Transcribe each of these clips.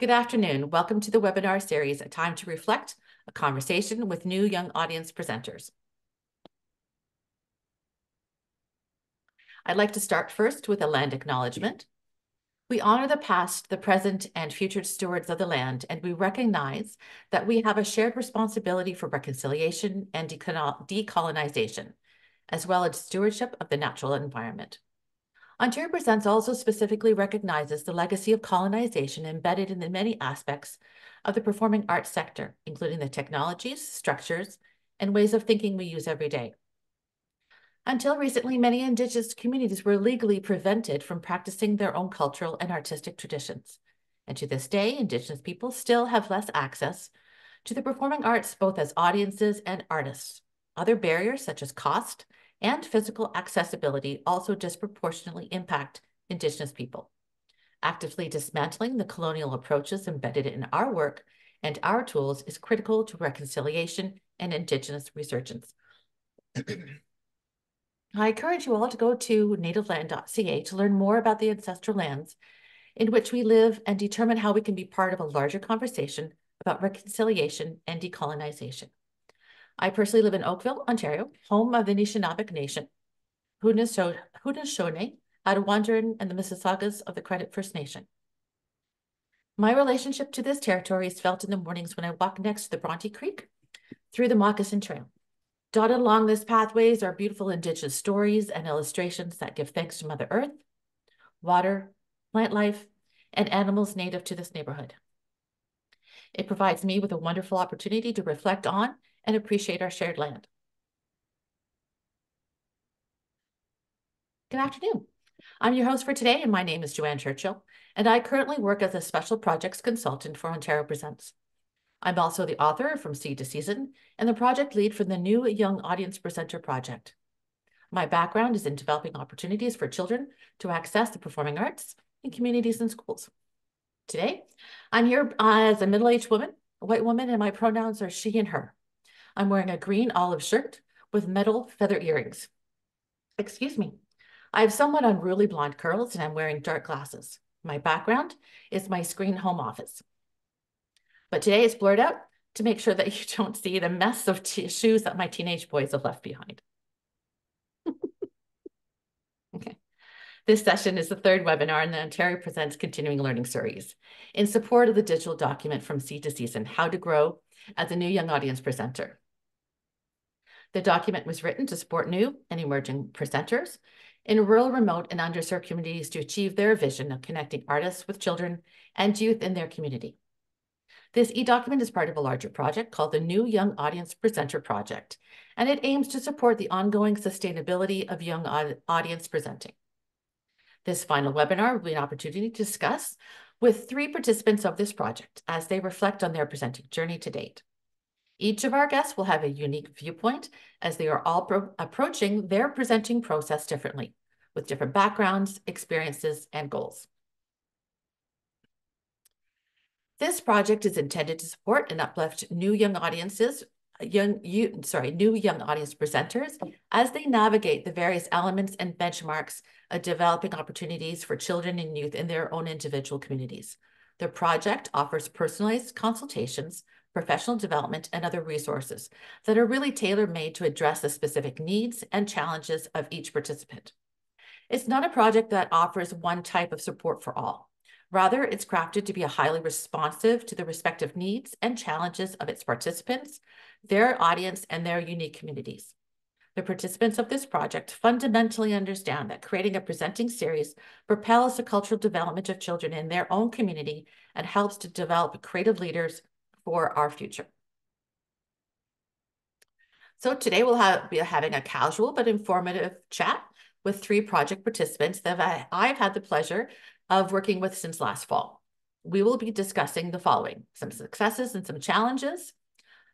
Good afternoon. Welcome to the webinar series, A Time to Reflect, a conversation with new young audience presenters. I'd like to start first with a land acknowledgement. We honor the past, the present, and future stewards of the land, and we recognize that we have a shared responsibility for reconciliation and decolonization, as well as stewardship of the natural environment. Ontario Presents also specifically recognizes the legacy of colonization embedded in the many aspects of the performing arts sector, including the technologies, structures, and ways of thinking we use every day. Until recently, many Indigenous communities were legally prevented from practicing their own cultural and artistic traditions. And to this day, Indigenous people still have less access to the performing arts, both as audiences and artists. Other barriers, such as cost and physical accessibility, also disproportionately impact Indigenous people. Actively dismantling the colonial approaches embedded in our work and our tools is critical to reconciliation and Indigenous resurgence. I encourage you all to go to nativeland.ca to learn more about the ancestral lands in which we live and determine how we can be part of a larger conversation about reconciliation and decolonization. I personally live in Oakville, Ontario, home of the Anishinaabe Nation, Haudenosaunee, Attawandaron, and the Mississaugas of the Credit First Nation. My relationship to this territory is felt in the mornings when I walk next to the Bronte Creek through the Moccasin Trail. Dotted along this pathways are beautiful Indigenous stories and illustrations that give thanks to Mother Earth, water, plant life, and animals native to this neighborhood. It provides me with a wonderful opportunity to reflect on and appreciate our shared land. Good afternoon. I'm your host for today, and my name is Joanne Churchill, and I currently work as a special projects consultant for Ontario Presents. I'm also the author from Seed to Season and the project lead for the new Young Audience Presenter project. My background is in developing opportunities for children to access the performing arts in communities and schools. Today, I'm here as a middle-aged woman, a white woman, and my pronouns are she and her. I'm wearing a green olive shirt with metal feather earrings. Excuse me. I have somewhat unruly blonde curls and I'm wearing dark glasses. My background is my screen home office. But today it's blurred out to make sure that you don't see the mess of shoes that my teenage boys have left behind. Okay. This session is the third webinar in the Ontario Presents Continuing Learning Series in support of the digital document From Seed to Season, How to Grow as a New Young Audience Presenter. The document was written to support new and emerging presenters in rural, remote, and underserved communities to achieve their vision of connecting artists with children and youth in their community. This e-document is part of a larger project called the New Young Audience Presenter Project, and it aims to support the ongoing sustainability of young audience presenting. This final webinar will be an opportunity to discuss with 3 participants of this project as they reflect on their presenting journey to date. Each of our guests will have a unique viewpoint as they are all approaching their presenting process differently, with different backgrounds, experiences, and goals. This project is intended to support and uplift new young audience presenters as they navigate the various elements and benchmarks of developing opportunities for children and youth in their own individual communities. The project offers personalized consultations, professional development, and other resources that are really tailor-made to address the specific needs and challenges of each participant. It's not a project that offers one type of support for all. Rather, it's crafted to be highly responsive to the respective needs and challenges of its participants, their audience, and their unique communities. The participants of this project fundamentally understand that creating a presenting series propels the cultural development of children in their own community and helps to develop creative leaders for our future. So today we'll be having a casual but informative chat with 3 project participants that I've had the pleasure of working with since last fall. We will be discussing the following: some successes and some challenges,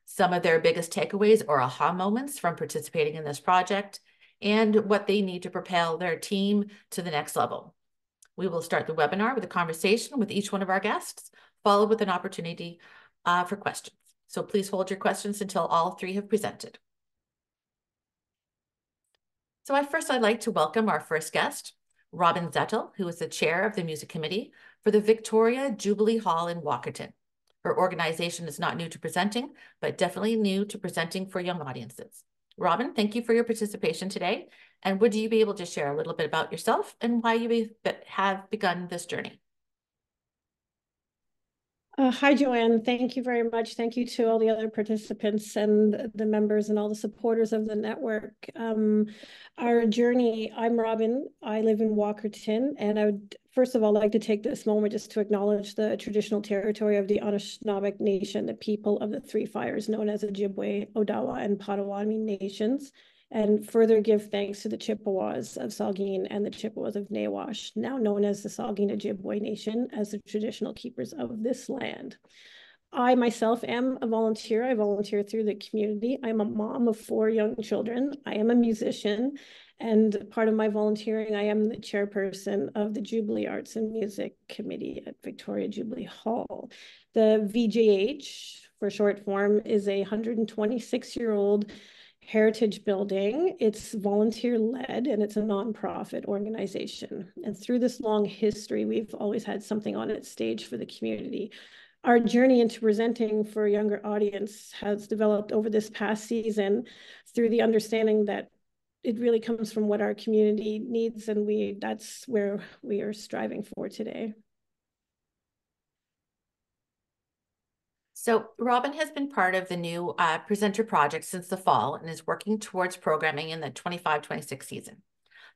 some of their biggest takeaways or aha moments from participating in this project, and what they need to propel their team to the next level. We will start the webinar with a conversation with each one of our guests, followed with an opportunity for questions. So please hold your questions until all 3 have presented. So I'd like to welcome our first guest, Robin Zettel, who is the chair of the music committee for the Victoria Jubilee Hall in Walkerton. Her organization is not new to presenting, but definitely new to presenting for young audiences. Robin, thank you for your participation today. And would you be able to share a little bit about yourself and why you have begun this journey? Hi, Joanne. Thank you very much. Thank you to all the other participants and the members and all the supporters of the network. Our journey, I'm Robin. I live in Walkerton, and I would first of all like to take this moment just to acknowledge the traditional territory of the Anishinaabe Nation, the people of the Three Fires, known as the Ojibwe, Odawa, and Potawatomi nations, and further give thanks to the Chippewas of Saugeen and the Chippewas of Nawash, now known as the Saugeen Ojibwe Nation, as the traditional keepers of this land. I myself am a volunteer. I volunteer through the community. I'm a mom of 4 young children. I am a musician, and part of my volunteering, I am the chairperson of the Jubilee Arts and Music Committee at Victoria Jubilee Hall. The VJH, for short form, is a 126-year-old heritage building. It's volunteer-led and it's a nonprofit organization. And through this long history, we've always had something on its stage for the community. Our journey into presenting for a younger audience has developed over this past season through the understanding that it really comes from what our community needs, and that's where we are striving for today. So Robin has been part of the new presenter project since the fall and is working towards programming in the 25-26 season.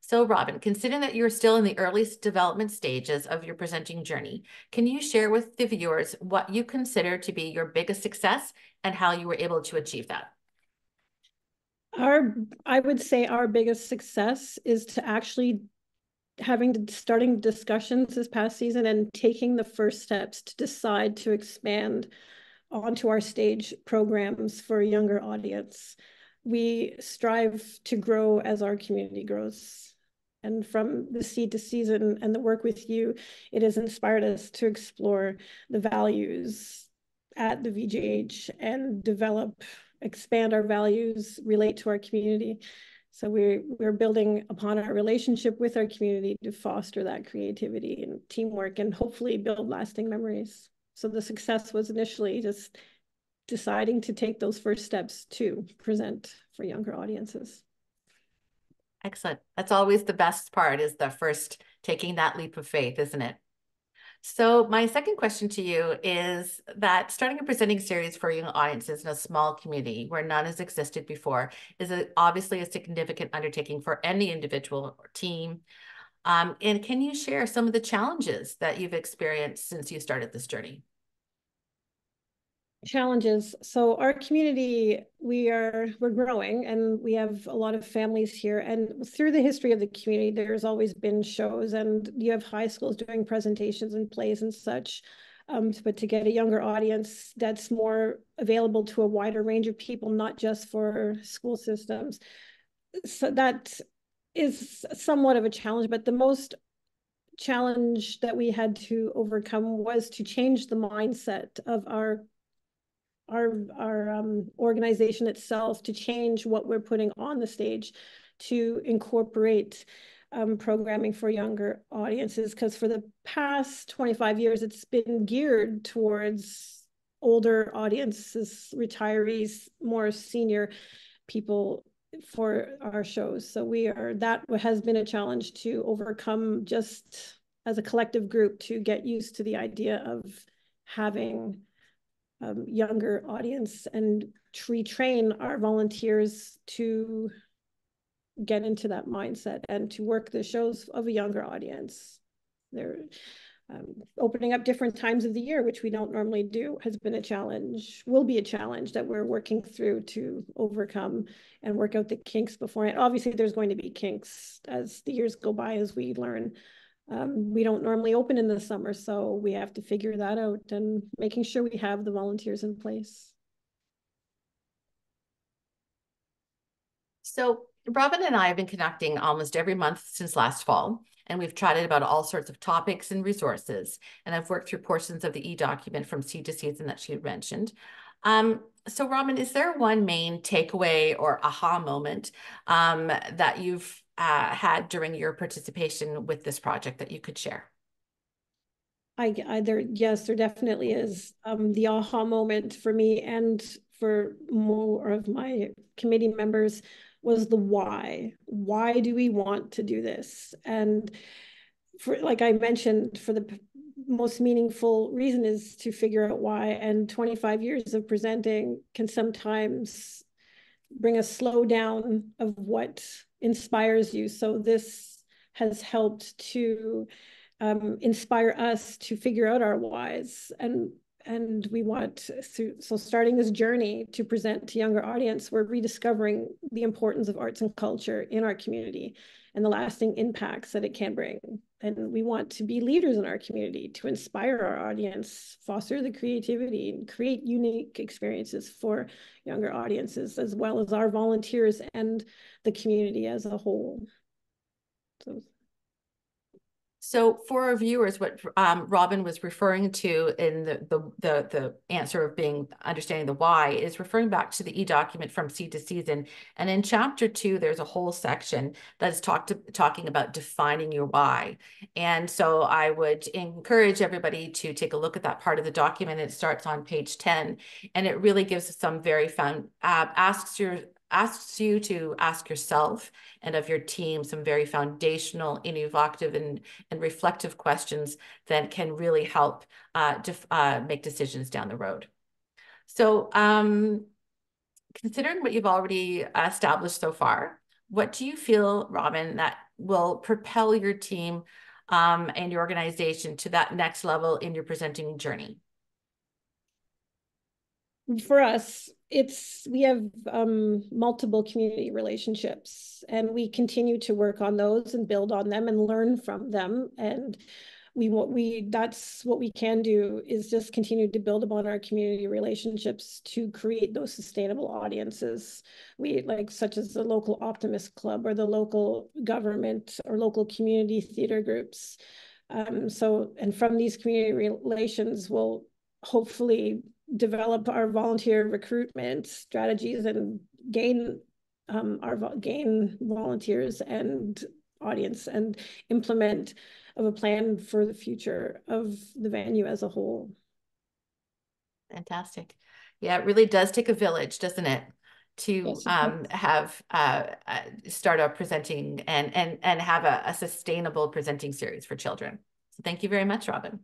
So Robin, considering that you're still in the earliest development stages of your presenting journey, can you share with the viewers what you consider to be your biggest success and how you were able to achieve that? I would say our biggest success is to actually starting discussions this past season and taking the first steps to decide to expand onto our stage programs for a younger audience. We strive to grow as our community grows. And from the seed to season and the work with you, it has inspired us to explore the values at the VJH and expand our values, relate to our community. So we're building upon our relationship with our community to foster that creativity and teamwork and hopefully build lasting memories. So the success was initially just deciding to take those first steps to present for younger audiences. Excellent. That's always the best part, is the first taking that leap of faith, isn't it? So my second question to you is that starting a presenting series for young audiences in a small community where none has existed before is obviously a significant undertaking for any individual or team. And can you share some of the challenges that you've experienced since you started this journey? Challenges. So our community, we're growing and we have a lot of families here. And through the history of the community, there's always been shows, and you have high schools doing presentations and plays and such. But to get a younger audience that's more available to a wider range of people, not just for school systems. So that is somewhat of a challenge, but the most challenge that we had to overcome was to change the mindset of our organization itself, to change what we're putting on the stage to incorporate programming for younger audiences. Because for the past 25 years, it's been geared towards older audiences, retirees, more senior people for our shows. So that has been a challenge to overcome, just as a collective group, to get used to the idea of having younger audience and retrain our volunteers to get into that mindset and to work the shows of a younger audience. They're opening up different times of the year, which we don't normally do, has been a challenge, will be a challenge that we're working through to overcome and work out the kinks beforehand. Obviously, there's going to be kinks as the years go by, as we learn. We don't normally open in the summer, so we have to figure that out and making sure we have the volunteers in place. So Robin and I have been connecting almost every month since last fall, and we've chatted about all sorts of topics and resources. And I've worked through portions of the e-document from seed to season that she had mentioned. So Robin, is there one main takeaway or aha moment that you've had during your participation with this project that you could share? Yes, there definitely is. The aha moment for me and for more of my committee members was the why. Why do we want to do this? And for, like I mentioned, for the most meaningful reason is to figure out why. And 25 years of presenting can sometimes bring a slowdown of what inspires you. So this has helped to inspire us to figure out our whys, and we want to, so starting this journey to present to younger audience, we're rediscovering the importance of arts and culture in our community and the lasting impacts that it can bring. And we want to be leaders in our community to inspire our audience, foster the creativity, and create unique experiences for younger audiences, as well as our volunteers and the community as a whole. So for our viewers, what Robin was referring to in the answer of being understanding the why is referring back to the e-document From Seed to Season. And in chapter 2, there's a whole section that is talking about defining your why. And so I would encourage everybody to take a look at that part of the document. It starts on page 10, and it really gives some very asks you to ask yourself and of your team some very foundational, innovative, and reflective questions that can really help make decisions down the road. So considering what you've already established so far, what do you feel, Robin, that will propel your team and your organization to that next level in your presenting journey? For us, we have multiple community relationships, and we continue to work on those and build on them and learn from them. And that's what we can do, is just continue to build upon our community relationships to create those sustainable audiences. We like, such as the local Optimist Club or the local government or local community theater groups. And from these community relations, we'll hopefully develop our volunteer recruitment strategies and gain volunteers and audience, and implement of a plan for the future of the venue as a whole. Fantastic. Yeah, it really does take a village, doesn't it? To Yes, have start a presenting and have a sustainable presenting series for children. So thank you very much, Robin.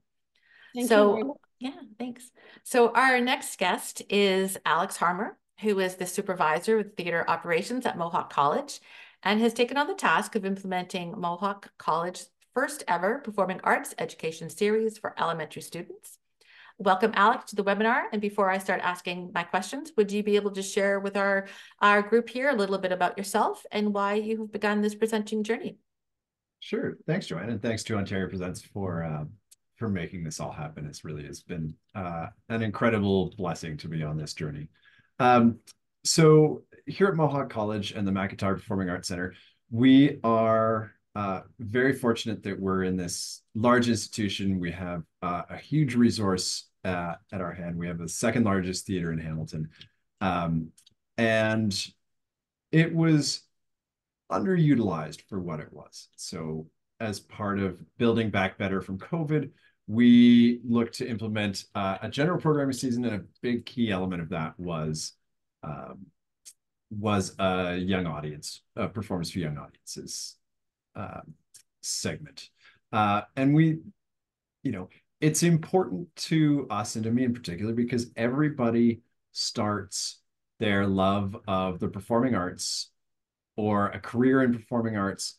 thank you very much. Yeah, thanks. So our next guest is Alex Harmer, who is the supervisor of theater operations at Mohawk College and has taken on the task of implementing Mohawk College's first ever performing arts education series for elementary students. Welcome, Alex, to the webinar. And before I start asking my questions, would you be able to share with our group here a little bit about yourself and why you have begun this presenting journey? Sure. Thanks, Joanne. And thanks to Ontario Presents for making this all happen. It's really has been an incredible blessing to be on this journey. So here at Mohawk College and the McIntyre Performing Arts Center, we are very fortunate that we're in this large institution. We have a huge resource at our hand. We have the second largest theater in Hamilton. And it was underutilized for what it was. So as part of building back better from COVID, we looked to implement a general programming season, and a big key element of that was a young audience, a performance for young audiences segment. And we, it's important to us and to me in particular because everybody starts their love of the performing arts or a career in performing arts.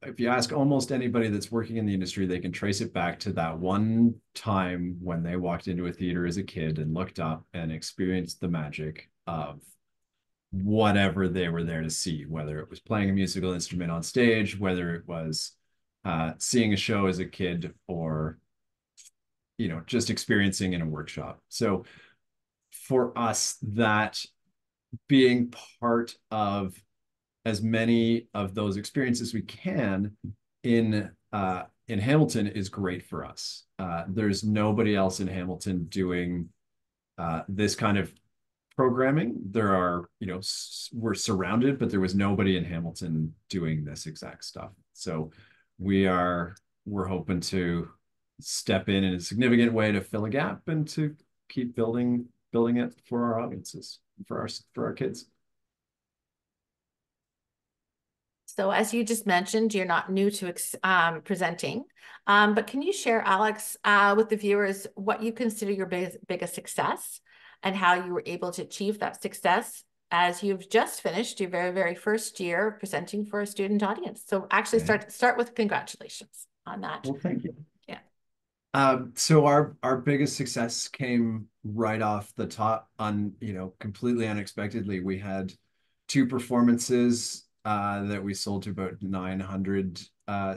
If you ask almost anybody that's working in the industry, they can trace it back to that one time when they walked into a theater as a kid and looked up and experienced the magic of whatever they were there to see, whether it was playing a musical instrument on stage, whether it was seeing a show as a kid, or just experiencing in a workshop. So for us, that being part of as many of those experiences we can in Hamilton is great for us. There's nobody else in Hamilton doing this kind of programming. There are, we're surrounded, but there was nobody in Hamilton doing this exact stuff. So we're hoping to step in a significant way to fill a gap and to keep building it for our audiences, for our kids. So as you just mentioned, you're not new to presenting, but can you share, Alex, with the viewers what you consider your biggest success and how you were able to achieve that success as you've just finished your very, very first year presenting for a student audience? So actually start with congratulations on that. Well, thank you. Yeah. So our biggest success came right off the top completely unexpectedly. We had 2 performances that we sold to about 900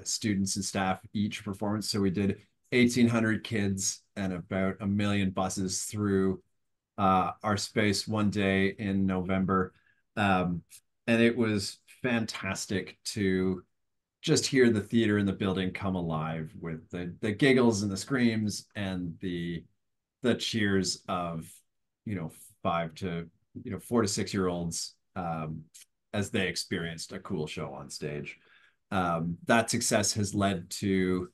students and staff each performance. So we did 1,800 kids and about 1 million buses through our space one day in November. And it was fantastic to just hear the theater in the building come alive with the giggles and the screams and the cheers of 4 to 6 year olds as they experienced a cool show on stage. That success has led to,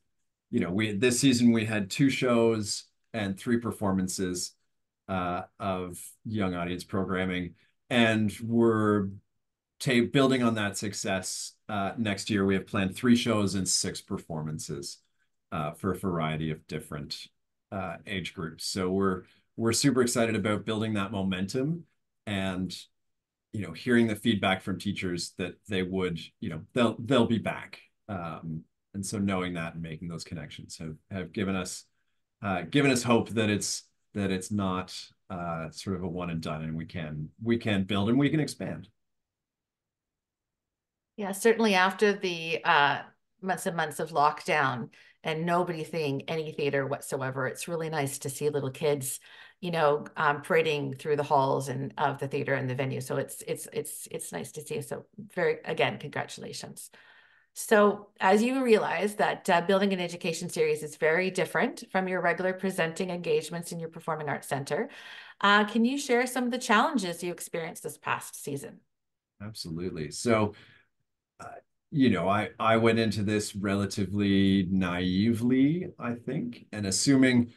this season we had 2 shows and 3 performances of young audience programming, and we're building on that success. Next year we have planned 3 shows and 6 performances for a variety of different age groups. So we're super excited about building that momentum and hearing the feedback from teachers that they would, they'll be back. And so knowing that and making those connections have given us hope that it's not sort of a one and done, and we can build and we can expand. Yeah, certainly after the months and months of lockdown and nobody seeing any theater whatsoever, it's really nice to see little kids, parading through the halls and of the theater and the venue. So it's nice to see. So again, congratulations. So as you realize that building an education series is very different from your regular presenting engagements in your Performing Arts Center, can you share some of the challenges you experienced this past season? Absolutely. So I went into this relatively naively, I think, and assuming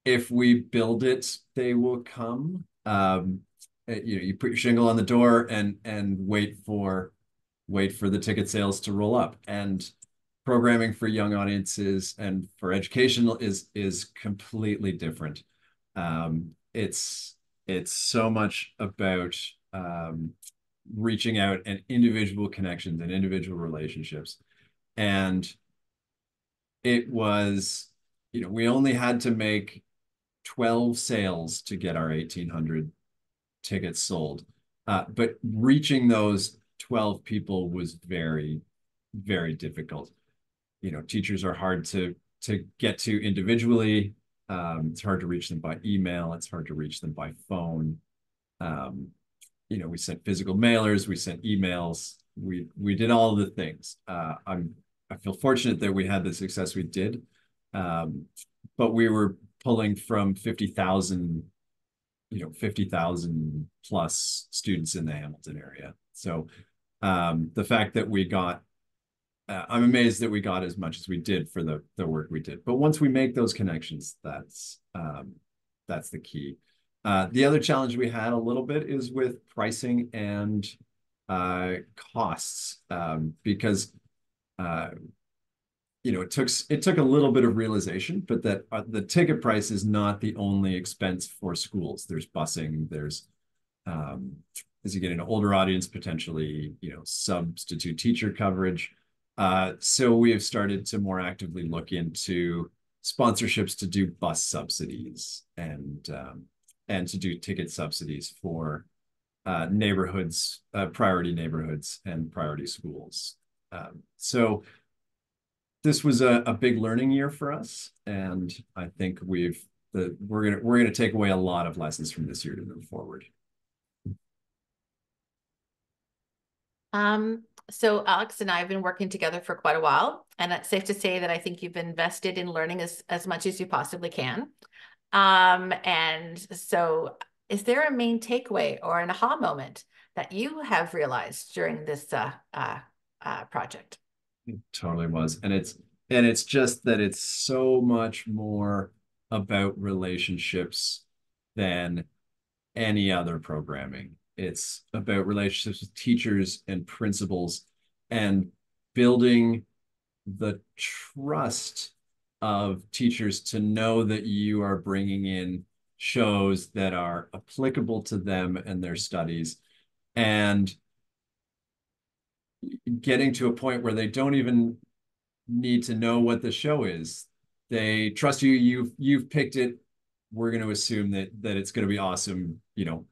if we build it, they will come. You put your shingle on the door and wait for the ticket sales to roll up. And programming for young audiences and for educational is completely different. It's so much about reaching out and individual connections and individual relationships. And it was, we only had to make 12 sales to get our 1,800 tickets sold. But reaching those 12 people was very, very difficult. Teachers are hard to get to individually. It's hard to reach them by email. It's hard to reach them by phone. We sent physical mailers, we sent emails, we did all of the things. I feel fortunate that we had the success we did, but we were pulling from 50,000 plus students in the Hamilton area. So the fact that we got, I'm amazed that we got as much as we did for the work we did. But once we make those connections, that's the key. The other challenge we had a little bit is with pricing and costs, because it took a little bit of realization, but that the ticket price is not the only expense for schools. There's busing, there's as you get into older audience, potentially substitute teacher coverage. So we have started to more actively look into sponsorships to do bus subsidies and to do ticket subsidies for neighborhoods, priority neighborhoods and priority schools. So this was a big learning year for us, and I think we're gonna take away a lot of lessons from this year to move forward. So Alex and I have been working together for quite a while, and it's safe to say that I think you've invested in learning as much as you possibly can. And so Is there a main takeaway or an aha moment that you have realized during this project? It totally was. And it's just that it's so much more about relationships than any other programming. It's about relationships with teachers and principals and building the trust of teachers to know that you are bringing in shows that are applicable to them and their studies, and getting to a point where they don't even need to know what the show is. They trust you. You've picked it. We're going to assume that it's going to be awesome.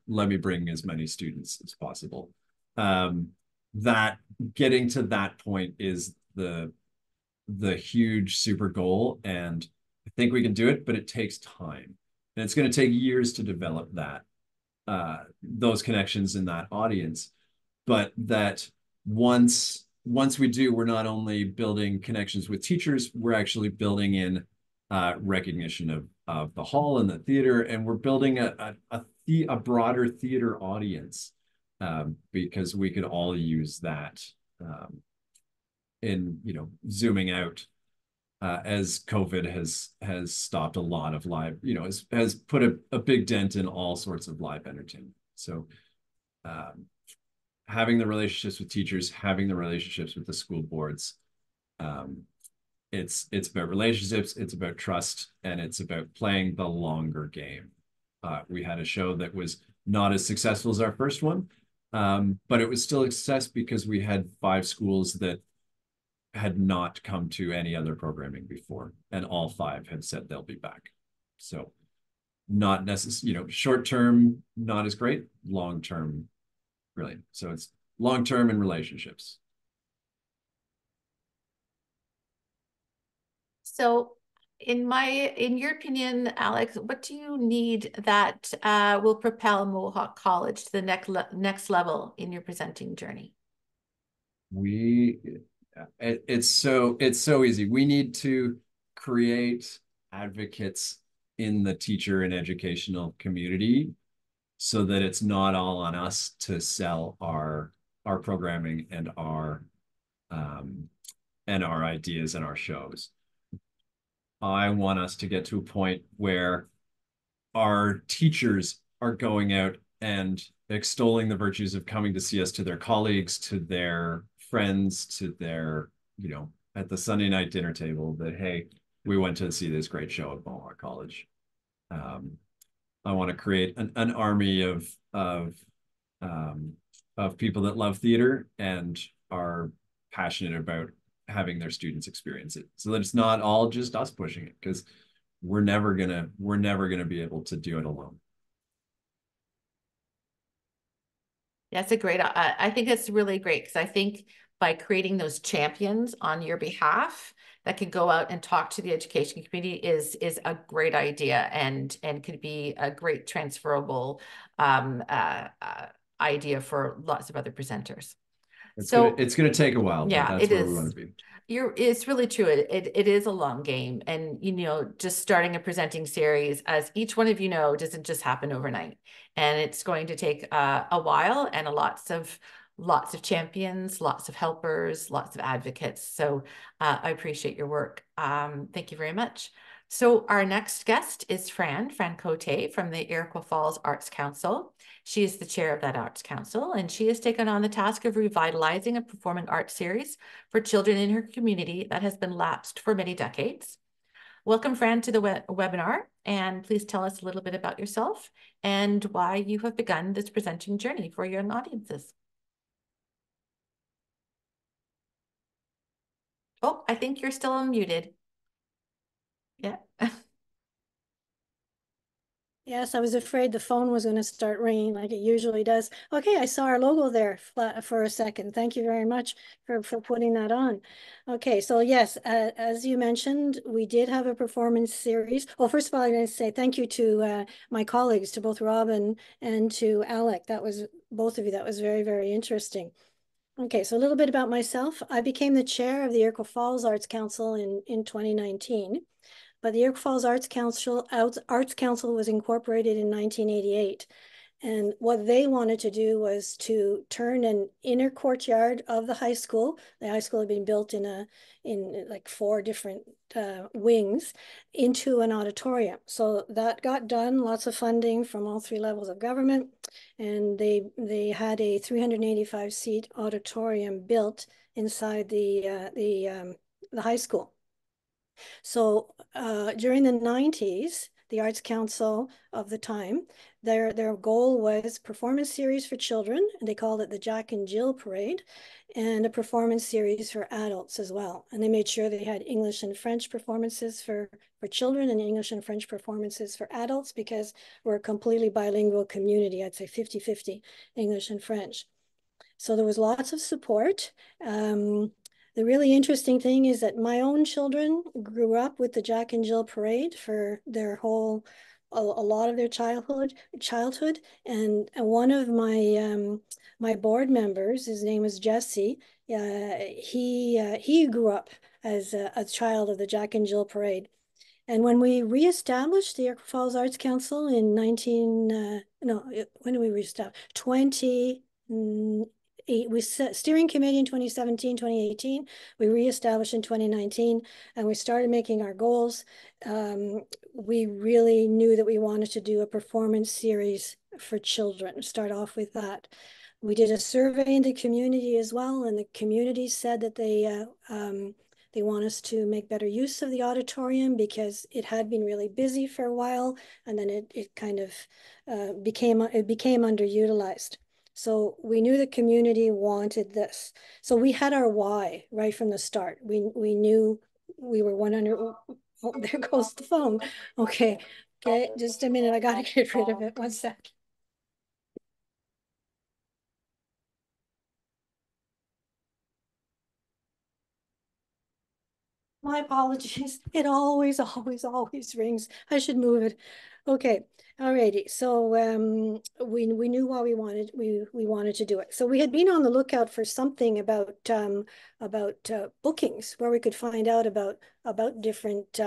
Let me bring as many students as possible. That getting to that point is the huge super goal, and I think we can do it, but it takes time, and it's going to take years to develop those connections in that audience. But that once we do, we're not only building connections with teachers, we're actually building in recognition of the hall and the theater, and we're building a broader theater audience, because we could all use that, in zooming out, as COVID has stopped a lot of live, has put a big dent in all sorts of live entertainment. So having the relationships with teachers, having the relationships with the school boards, it's about relationships, it's about trust, and it's about playing the longer game. We had a show that was not as successful as our first one, but it was still a success because we had 5 schools that had not come to any other programming before, and all 5 have said they'll be back. So not necessarily, short term, not as great, long term, brilliant. So it's long term and relationships. So in your opinion, Alex, what do you need that will propel Mohawk College to the next level in your presenting journey? It's so easy. We need to create advocates in the teacher and educational community so that it's not all on us to sell our programming and our ideas and our shows. I want us to get to a point where our teachers are going out and extolling the virtues of coming to see us to their colleagues, to their friends, to their, at the Sunday night dinner table, that, hey, we went to see this great show at Mohawk College. I want to create an army of people that love theater and are passionate about having their students experience it, so that it's not all just us pushing it, because we're never gonna be able to do it alone. That's a great, I think it's really great, because I think by creating those champions on your behalf that can go out and talk to the education community is a great idea, and could be a great transferable idea for lots of other presenters. It's gonna take a while, yeah, but that's where we want to be. It's really true. It is a long game, and just starting a presenting series, as each one of doesn't just happen overnight, and it's going to take a while, and lots of champions, lots of helpers, lots of advocates. So I appreciate your work. Thank you very much. So our next guest is Fran Cote from the Iroquois Falls Arts Council. She is the chair of that Arts Council, and she has taken on the task of revitalizing a performing arts series for children in her community that has been lapsed for many decades. Welcome, Fran, to the webinar, and please tell us a little bit about yourself and why you have begun this presenting journey for young audiences. Oh, I think you're still unmuted. Yeah. Yes, I was afraid the phone was going to start ringing like it usually does. Okay, I saw our logo there for a second. Thank you very much for putting that on. Okay, so yes, as you mentioned, we did have a performance series. Well, first of all, I'm going to say thank you to my colleagues, to both Robin and to Alec. That was, both of you, that was very, very interesting. Okay, so a little bit about myself. I became the chair of the Iroquois Falls Arts Council in 2019. but the Iroquois Falls Arts Council was incorporated in 1988. And what they wanted to do was to turn an inner courtyard of the high school. The high school had been built in like 4 different wings into an auditorium. So that got done, lots of funding from all 3 levels of government. And they had a 385 seat auditorium built inside the high school. So during the 90s, the Arts Council of the time, their goal was performance series for children, and they called it the Jack and Jill Parade, and a performance series for adults as well. And they made sure they had English and French performances for children and English and French performances for adults, because we're a completely bilingual community. I'd say 50-50 English and French. So there was lots of support. The really interesting thing is that my own children grew up with the Jack and Jill Parade for their a lot of their childhood. And one of my board members, his name is Jesse, he grew up as a child of the Jack and Jill Parade. And when we reestablished the Iroquois Falls Arts Council in when did we reestablish? 20, we set steering committee in 2017, 2018. We reestablished in 2019, and we started making our goals. We really knew that we wanted to do a performance series for children, start off with that. We did a survey in the community as well, and the community said that they want us to make better use of the auditorium because it had been really busy for a while, and then it kind of became underutilized. So we knew the community wanted this. So we had our why right from the start. We knew we were 100. Oh, there goes the phone. Okay, just a minute. I gotta get rid of it. 1 sec. My apologies. It always rings. I should move it. Okay. Alrighty. So we knew why we wanted to do it. So we had been on the lookout for something about bookings where we could find out about different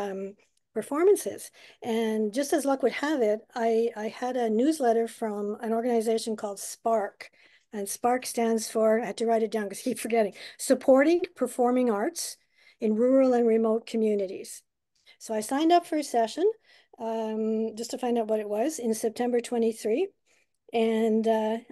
performances. And just as luck would have it, I had a newsletter from an organization called SPARC. And SPARC stands for, I had to write it down because I keep forgetting, Supporting Performing Arts in Rural and Remote Communities. So I signed up for a session just to find out what it was in September 23. And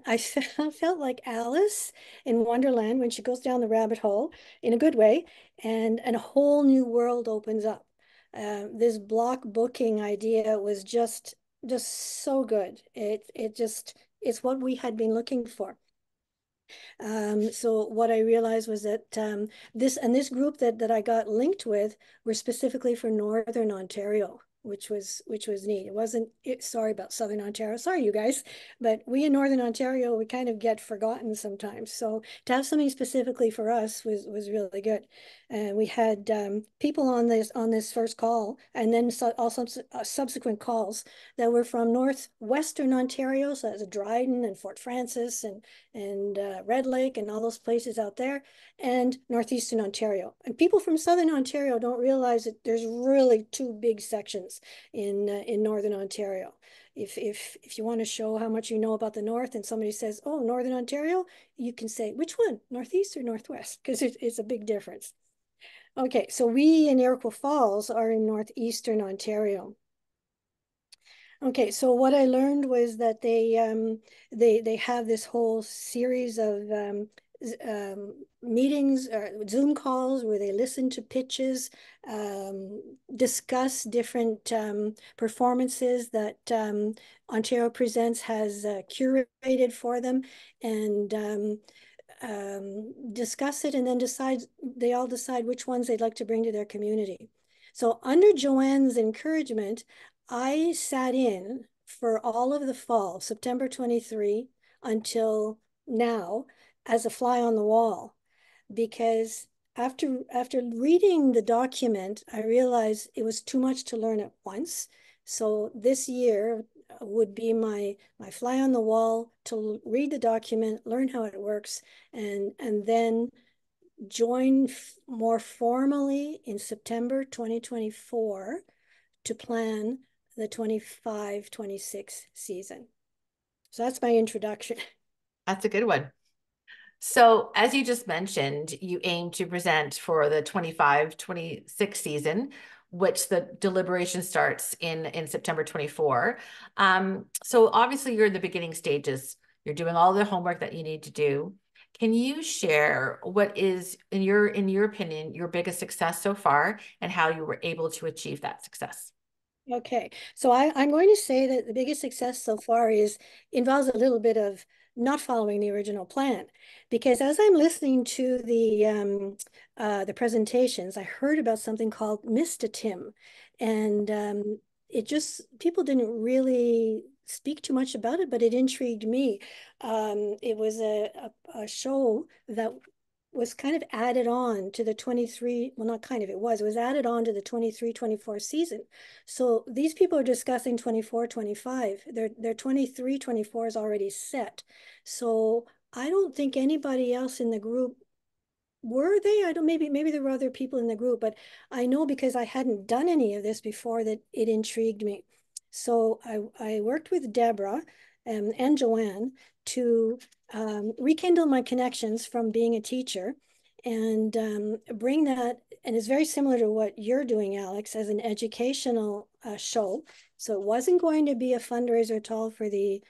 I felt like Alice in Wonderland when she goes down the rabbit hole in a good way, and a whole new world opens up. This block booking idea was just so good. It's what we had been looking for. So what I realized was that this group that I got linked with were specifically for Northern Ontario, which was neat. It wasn't, sorry about Southern Ontario, sorry you guys, but we in Northern Ontario, we kind of get forgotten sometimes. So to have something specifically for us was really good. And we had people on this first call, and then also subsequent calls that were from Northwestern Ontario, so that's Dryden and Fort Francis and Red Lake and all those places out there, and Northeastern Ontario. And people from Southern Ontario don't realize that there's really 2 big sections in Northern Ontario. If you want to show how much you know about the North and somebody says, oh, Northern Ontario, you can say, which one, Northeast or Northwest? Because it's a big difference. Okay, so we in Iroquois Falls are in Northeastern Ontario. Okay, so what I learned was that they have this whole series of meetings or Zoom calls where they listen to pitches, discuss different performances that Ontario Presents has curated for them, and discuss it, and then they all decide which ones they'd like to bring to their community. So under Joanne's encouragement, I sat in for all of the fall, September 23 until now, as a fly on the wall, because after reading the document, I realized it was too much to learn at once. So this year would be my fly on the wall to read the document, learn how it works, and then join more formally in September 2024 to plan the 25-26 season. So that's my introduction. That's a good one. So as you just mentioned, you aim to present for the 25-26 season, which the deliberation starts in September 24. So obviously you're in the beginning stages. You're doing all the homework that you need to do. Can you share what is, in your opinion, your biggest success so far and how you were able to achieve that success? Okay, so I'm going to say that the biggest success so far involves a little bit of not following the original plan, because as I'm listening to the presentations, I heard about something called Mistatim, and it just people didn't really speak too much about it, but it intrigued me. It was a show that was kind of added on to the 23, well, not kind of, it was added on to the 23-24 season. So these people are discussing 24-25. Their 23-24 is already set. So I don't think anybody else in the group, were they? I don't, maybe there were other people in the group, but I know because I hadn't done any of this before that it intrigued me. So I worked with Deborah and Joanne to rekindle my connections from being a teacher and bring that, and it's very similar to what you're doing, Alex, as an educational show. So it wasn't going to be a fundraiser at all for the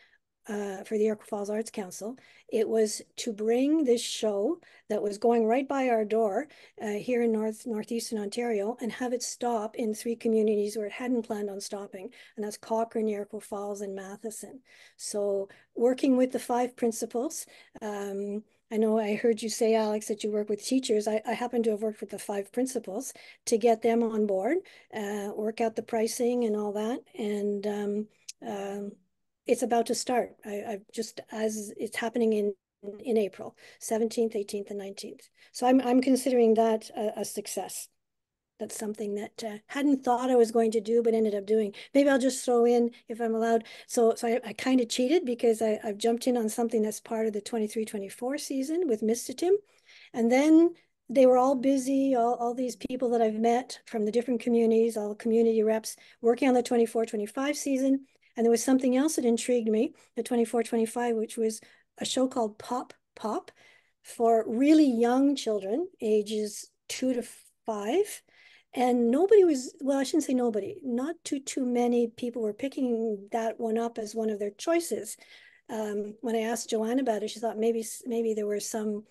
Iroquois Falls Arts Council. It was to bring this show that was going right by our door here in northeastern Ontario and have it stop in 3 communities where it hadn't planned on stopping, and that's Cochrane, Iroquois Falls, and Matheson. So working with the 5 principals, I know I heard you say, Alex, that you work with teachers. I happen to have worked with the 5 principals to get them on board, work out the pricing and all that. And it's about to start. I've just, as it's happening in April, 17th, 18th, and 19th. So I'm considering that a success. That's something that hadn't thought I was going to do, but ended up doing. Maybe I'll just throw in, if I'm allowed. So I kind of cheated because I've jumped in on something that's part of the 23-24 season with Mistatim. And then they were all busy, all these people that I've met from the different communities, all community reps, working on the 24-25 season. And there was something else that intrigued me, the 24-25, which was a show called Pop Pop for really young children, ages 2 to 5. And nobody was, well, I shouldn't say nobody, not too many people were picking that one up as one of their choices. When I asked Joanne about it, she thought maybe there were some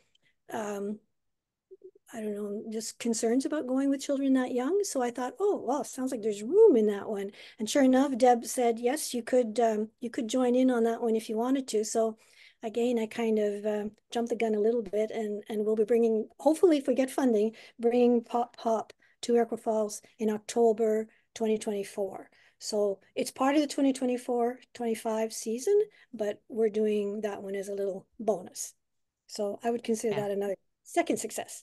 I don't know, just concerns about going with children that young. So I thought, oh, well, sounds like there's room in that one. And sure enough, Deb said, yes, you could join in on that one if you wanted to. So again, I kind of jumped the gun a little bit, and we'll be bringing, hopefully if we get funding, bringing Pop Pop to Iroquois Falls in October 2024. So it's part of the 2024-25 season, but we're doing that one as a little bonus. So I would consider that another second success.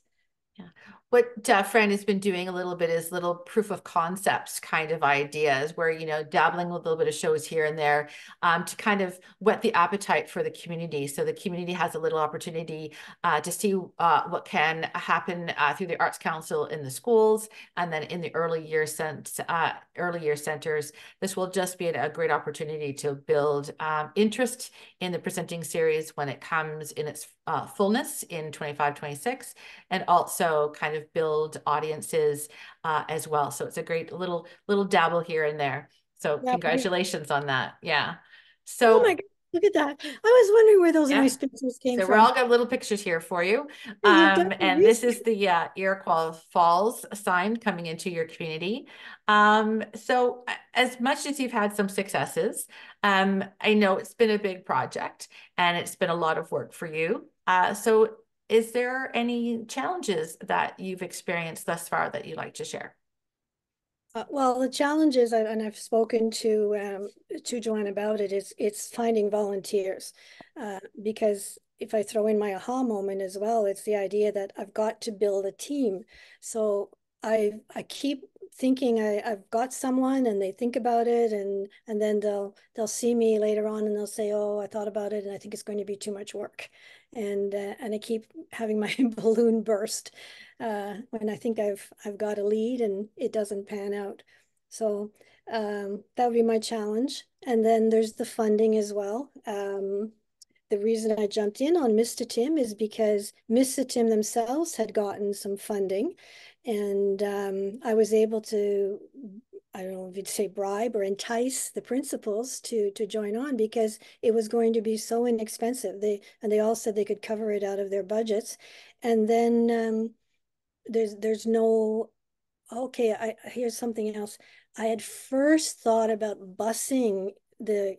Yeah. What Fran has been doing a little bit is little proof of concepts kind of ideas where, dabbling with a little bit of shows here and there to kind of whet the appetite for the community. So the community has a little opportunity to see what can happen through the Arts Council in the schools and then in the early year centers. This will just be a great opportunity to build interest in the presenting series when it comes in its fullness in 25-26, and also kind of build audiences as well. So it's a great little dabble here and there. So congratulations on that. Yeah. So oh my God, look at that. I was wondering where those nice pictures came from. So we're all got little pictures here for you. And this is the Iroquois Falls sign coming into your community. So as much as you've had some successes, I know it's been a big project and it's been a lot of work for you. So is there any challenges that you've experienced thus far that you'd like to share? Well, the challenges, and I've spoken to Joanne about it, it's finding volunteers. Because if I throw in my aha moment as well, it's the idea that I've got to build a team. So I keep thinking I've got someone, and they think about it, and then they'll see me later on and they'll say, oh, I thought about it and I think it's going to be too much work. And I keep having my balloon burst when I think I've got a lead and it doesn't pan out. So that would be my challenge. And then there's the funding as well. The reason I jumped in on Mr. Tim is because Mr. Tim themselves had gotten some funding, and I was able to, I don't know if you'd say bribe or entice the principals to join on because it was going to be so inexpensive. They all said they could cover it out of their budgets. And then there's no, okay, here's something else. I had first thought about busing the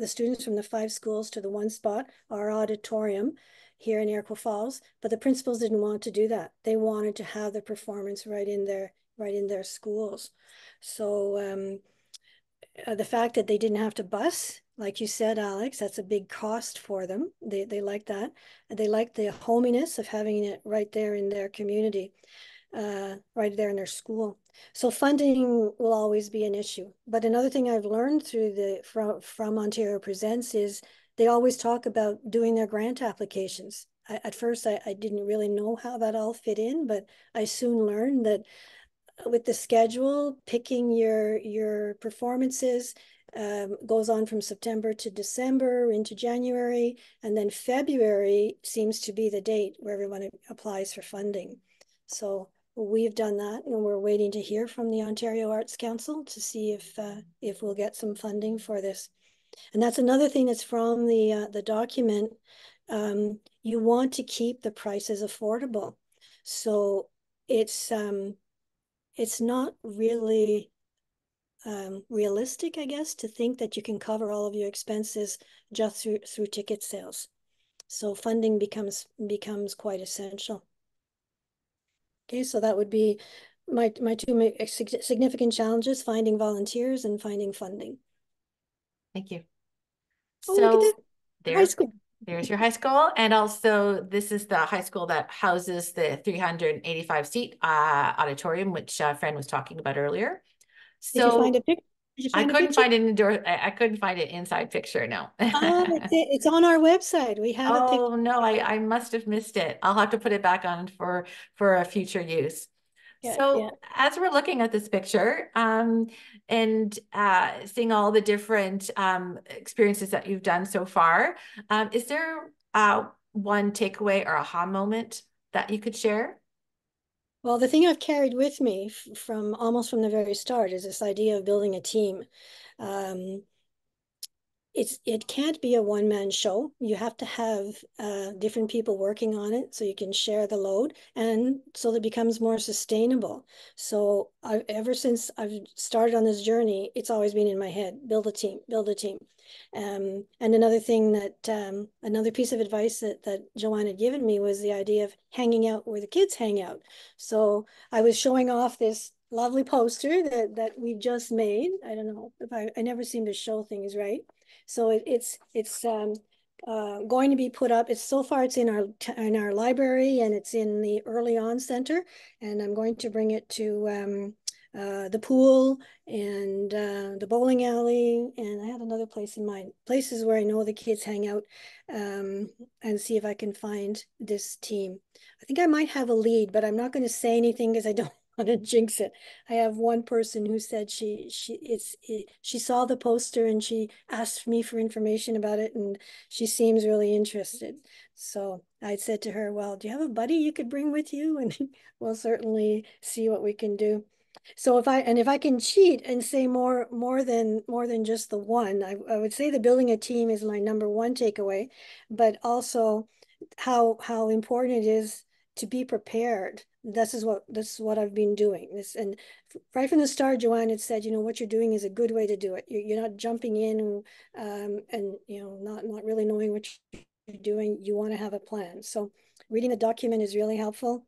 students from the 5 schools to the one spot, our auditorium here in Iroquois Falls, but the principals didn't want to do that. They wanted to have the performance right in their schools. So the fact that they didn't have to bus, like you said, Alex, that's a big cost for them. They like that. They like the hominess of having it right there in their community, right there in their school. So funding will always be an issue. But another thing I've learned through from Ontario Presents is they always talk about doing their grant applications. At first, I didn't really know how that all fit in, but I soon learned that with the schedule, picking your performances goes on from September to December into January, and then February seems to be the date where everyone applies for funding. So we've done that, and we're waiting to hear from the Ontario Arts Council to see if we'll get some funding for this. And that's another thing that's from the document. You want to keep the prices affordable. So it's not really realistic, I guess, to think that you can cover all of your expenses just through ticket sales. So funding becomes quite essential. Okay, so that would be my two significant challenges: finding volunteers and finding funding. Thank you. Oh, look at So that. High school. there's your high school. And also this is the high school that houses the 385 seat auditorium, which Fran was talking about earlier. Did you find So a picture? Did you I find a couldn't picture? find an indoor, I couldn't find an inside picture, no. It's on our website. We have a picture. Oh no, I must have missed it. I'll have to put it back on for a future use. Yeah, So yeah. as we're looking at this picture and seeing all the different experiences that you've done so far, is there one takeaway or aha moment that you could share? Well, the thing I've carried with me from almost from the very start is this idea of building a team. Um, it can't be a one-man show. You have to have different people working on it so you can share the load, and so that it becomes more sustainable. So ever since I've started on this journey, it's always been in my head: build a team, build a team. And another thing that another piece of advice that Joanne had given me was the idea of hanging out where the kids hang out. So I was showing off this lovely poster that we've just made. I don't know if I never seem to show things right. So it's going to be put up. It's so far it's in our library, and it's in the Early On Center, and I'm going to bring it to the pool and the bowling alley, and I had another place in mind, places where I know the kids hang out, and see if I can find this team. I think I might have a lead, but I'm not going to say anything because I don't want to jinx it. I have one person who said she saw the poster and she asked me for information about it, and she seems really interested. So I said to her, well, do you have a buddy you could bring with you? And we'll certainly see what we can do. So if I can cheat and say more than just the one, I would say the building a team is my number one takeaway, but also how important it is to be prepared. This is what I've been doing. And right from the start, Joanne had said, what you're doing is a good way to do it. You're not jumping in and not really knowing what you're doing. You want to have a plan. So reading the document is really helpful.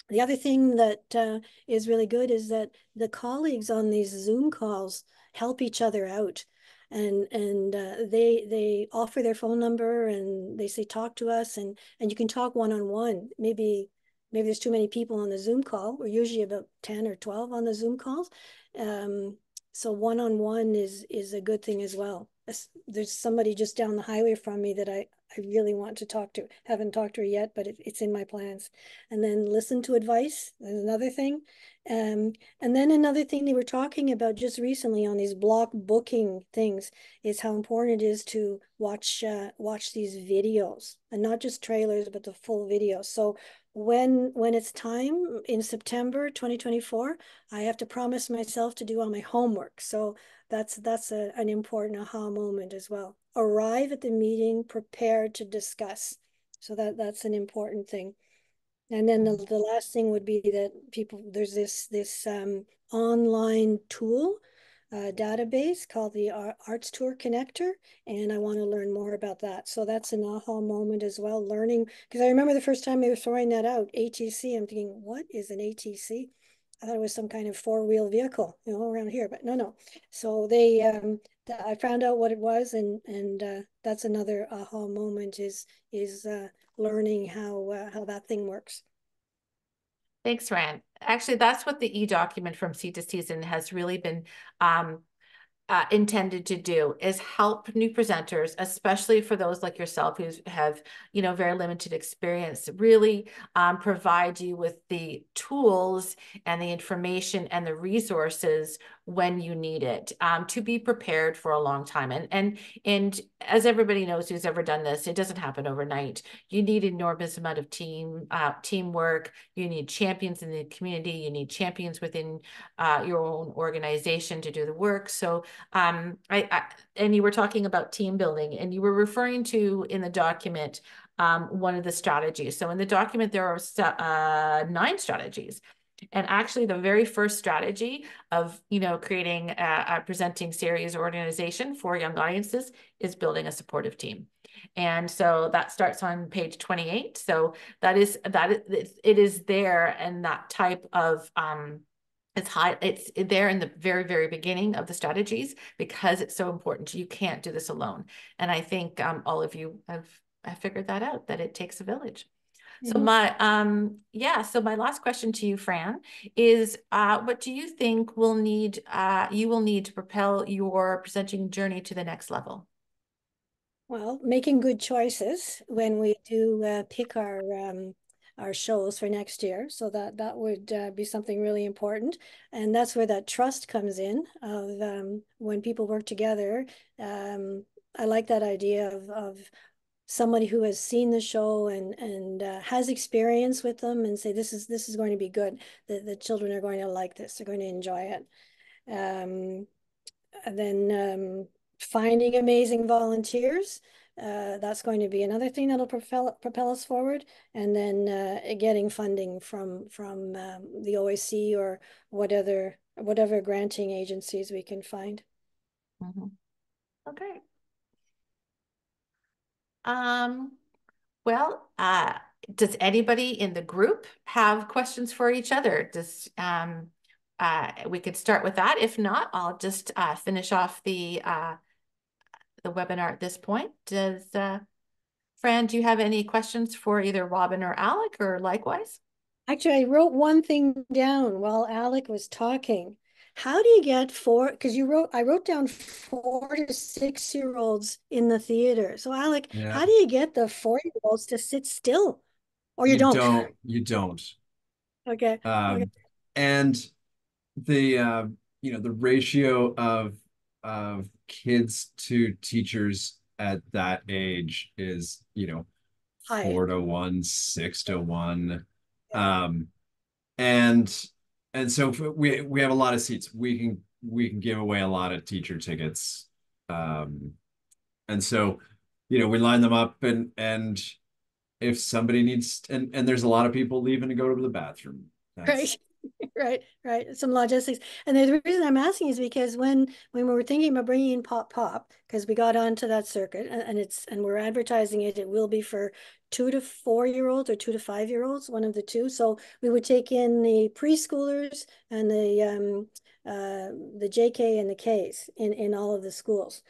The other thing that is really good is that the colleagues on these Zoom calls help each other out, and they offer their phone number, and they say talk to us, and you can talk one-on-one. Maybe there's too many people on the Zoom call. We're usually about 10 or 12 on the Zoom calls. So one-on-one is a good thing as well. There's somebody just down the highway from me that I I really want to haven't talked to her yet, but it's in my plans. And then listen to advice, there's another thing. And then another thing they were talking about just recently on these block booking things is how important it is to watch these videos, and not just trailers, but the full video. So when it's time in September 2024, I have to promise myself to do all my homework. So that's an important aha moment as well. Arrive at the meeting prepared to discuss. So that's an important thing. And then the last thing would be that there's this online tool database called the Arts Tour Connector, and I want to learn more about that. So that's an aha moment as well, learning, because I remember the first time they were throwing that out, ATC, I'm thinking, what is an ATC? I thought it was some kind of four-wheel vehicle, around here, but no. So I found out what it was, and that's another aha moment is learning how that thing works. Thanks, Fran. Actually, that's what the e-document from Seed to Season has really been intended to do, is help new presenters, especially for those like yourself who have, very limited experience, really provide you with the tools and the information and the resources when you need it, to be prepared for a long time. And as everybody knows who's ever done this, it doesn't happen overnight. You need enormous amount of teamwork. You need champions in the community. You need champions within your own organization to do the work. So and you were talking about team building, and you were referring to in the document one of the strategies. So in the document, there are 9 strategies. And actually, the very first strategy of, creating a presenting series or organization for young audiences is building a supportive team. And so that starts on page 28. So it is there, and that type of it's there in the very, very beginning of the strategies, because it's so important. You can't do this alone. And I think all of you have figured that out, that it takes a village. So my my last question to you, Fran, is what do you think you will need to propel your presenting journey to the next level? Well, making good choices when we do pick our shows for next year. So that would be something really important. And that's where that trust comes in of when people work together. I like that idea of somebody who has seen the show and has experience with them, and say, this is going to be good. The children are going to like this. They're going to enjoy it. And then finding amazing volunteers. That's going to be another thing that'll propel us forward. And then getting funding from the OAC or whatever granting agencies we can find. Mm-hmm. Okay. Well, does anybody in the group have questions for each other? We could start with that. If not, I'll just finish off the webinar at this point. Does Fran, do you have any questions for either Robin or Alec, or likewise? Actually, I wrote one thing down while Alec was talking. How do you get because I wrote down 4 to 6-year-olds in the theater. So Alec, how do you get the 4-year-olds to sit still? Or you don't? You don't. Okay. Okay. And the the ratio of kids to teachers at that age is, Hi. 4 to 1, 6 to 1. And so we have a lot of seats. We can give away a lot of teacher tickets. And so, we line them up, and if somebody needs, and there's a lot of people leaving to go to the bathroom. Right. Right. Some logistics. And the reason I'm asking is because when we were thinking about bringing in Pop, because we got onto that circuit, and we're advertising it, it will be for 2 to 4-year-olds or 2 to 5-year-olds, one of the two. So we would take in the preschoolers and the JK and the Ks in all of the schools.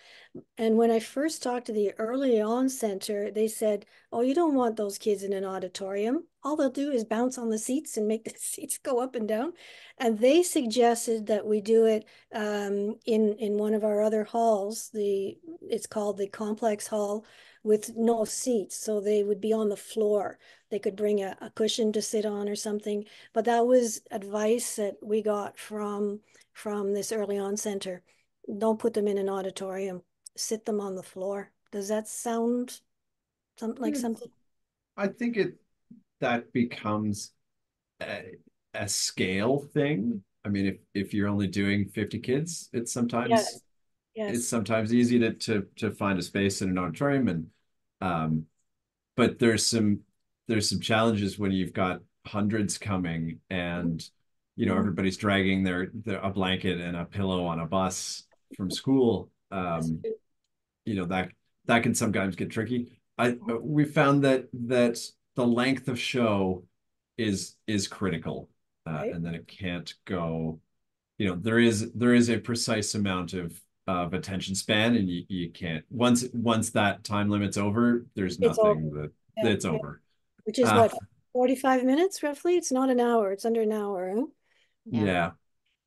And when I first talked to the Early On Center, they said, oh, you don't want those kids in an auditorium. All they'll do is bounce on the seats and make the seats go up and down. And they suggested that we do it in one of our other halls. It's called the Complex Hall, with no seats. So they would be on the floor. They could bring a cushion to sit on or something. But that was advice that we got from this early on center. Don't put them in an auditorium, sit them on the floor. Does that sound like something? I think that becomes a scale thing. I mean, if you're only doing 50 kids, it's Yes, sometimes easy to find a space in an auditorium, and but there's some challenges when you've got hundreds coming, and everybody's dragging a blanket and a pillow on a bus from school. That can sometimes get tricky. We found that the length of show is critical, right. and then it can't go. There is a precise amount of attention span, and you can't, once that time limit's over, there's It's over. nothing Yeah, that's yeah. over. Which is what, 45 minutes roughly? It's not an hour. It's under an hour. Huh? Yeah.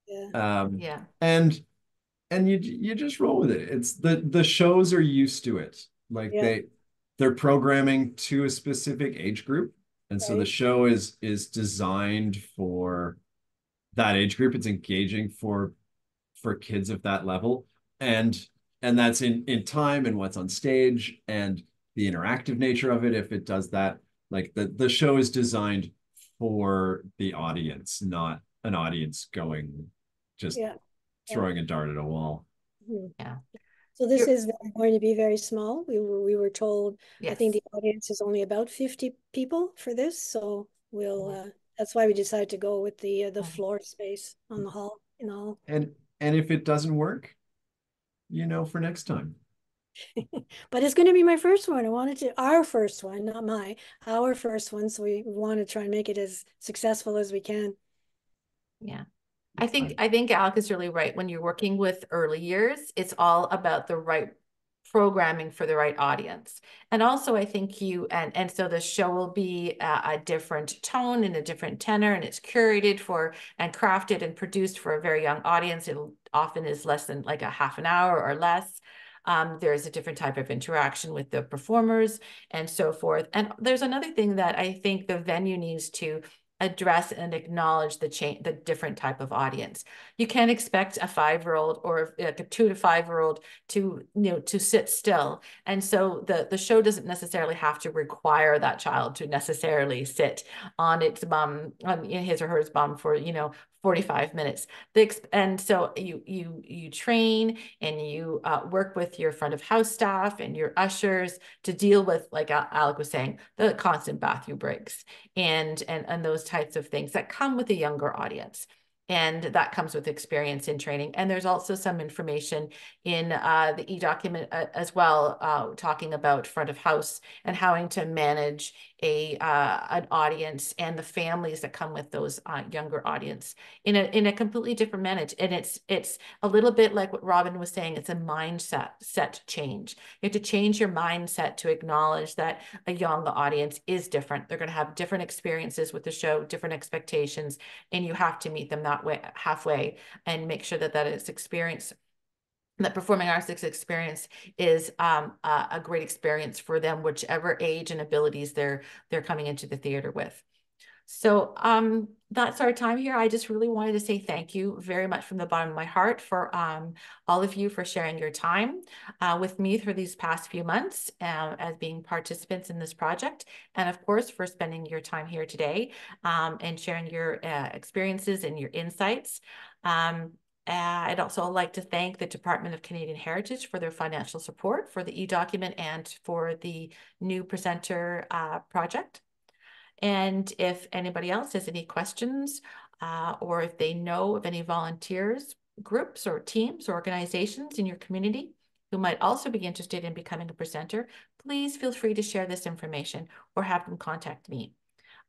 Yeah. Yeah. And you just roll with it. It's the shows are used to it. Like Yeah. they're programming to a specific age group. And so the Right. show is designed for that age group. It's engaging for kids of that level. And that's in time and what's on stage and the interactive nature of it. If it does that, like the show is designed for the audience, not an audience going just Yeah. throwing a dart at a wall. Mhm. Yeah. So this You're- is going to be very small. We were told, I think Yes. the audience is only about 50 people for this. So we'll, Mhm. that's why we decided to go with the Mhm. floor space on the hall, in the hall. And if it doesn't work, for next time. But it's going to be my first one. Our first one, not our first one. So we want to try and make it as successful as we can. Yeah. I think Alec is really right. When you're working with early years, it's all about the right programming for the right audience. And also I think and so the show will be a different tone and a different tenor, and it's curated for and crafted and produced for a very young audience. It often is less than like a half an hour or less. There's a different type of interaction with the performers and so forth. And there's another thing that I think the venue needs to address and acknowledge the different type of audience. You can't expect a 5-year-old or like a 2 to 5-year-old to sit still. And so the show doesn't necessarily have to require that child to necessarily sit on its bum, on his or her bum for 45 minutes. And so you train and you work with your front of house staff and your ushers to deal with, like Alec was saying, the constant bathroom breaks and those types of things that come with a younger audience. And that comes with experience in training. And there's also some information in the e-document as well, talking about front of house and how to manage an audience and the families that come with those younger audience in a completely different manage. And it's a little bit like what Robin was saying. It's a mindset change. You have to change your mindset to acknowledge that a young audience is different. They're going to have different experiences with the show, different expectations, and you have to meet them that way, halfway, and make sure that experience, that performing arts experience is a great experience for them, whichever age and abilities they're coming into the theater with. So that's our time here. I just really wanted to say thank you very much from the bottom of my heart for all of you for sharing your time with me through these past few months as being participants in this project. And of course, for spending your time here today and sharing your experiences and your insights. I'd also like to thank the Department of Canadian Heritage for their financial support for the e-document and for the new presenter project. And if anybody else has any questions or if they know of any volunteers, groups or teams or organizations in your community who might also be interested in becoming a presenter, please feel free to share this information or have them contact me.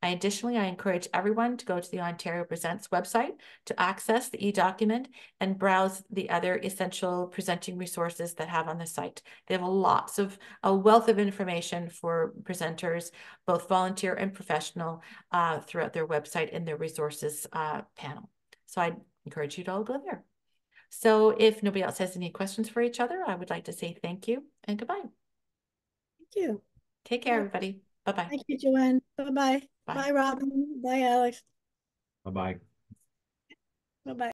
Additionally, I encourage everyone to go to the Ontario Presents website to access the e-document and browse the other essential presenting resources that have on the site. They have a wealth of information for presenters, both volunteer and professional, throughout their website in their resources panel. So I encourage you to all go there. So if nobody else has any questions for each other, I would like to say thank you and goodbye. you. Take care, everybody. Bye-bye. Thank you, Joanne. Bye-bye. Bye. Bye, Robin. Bye, Alex. Bye-bye. Bye-bye.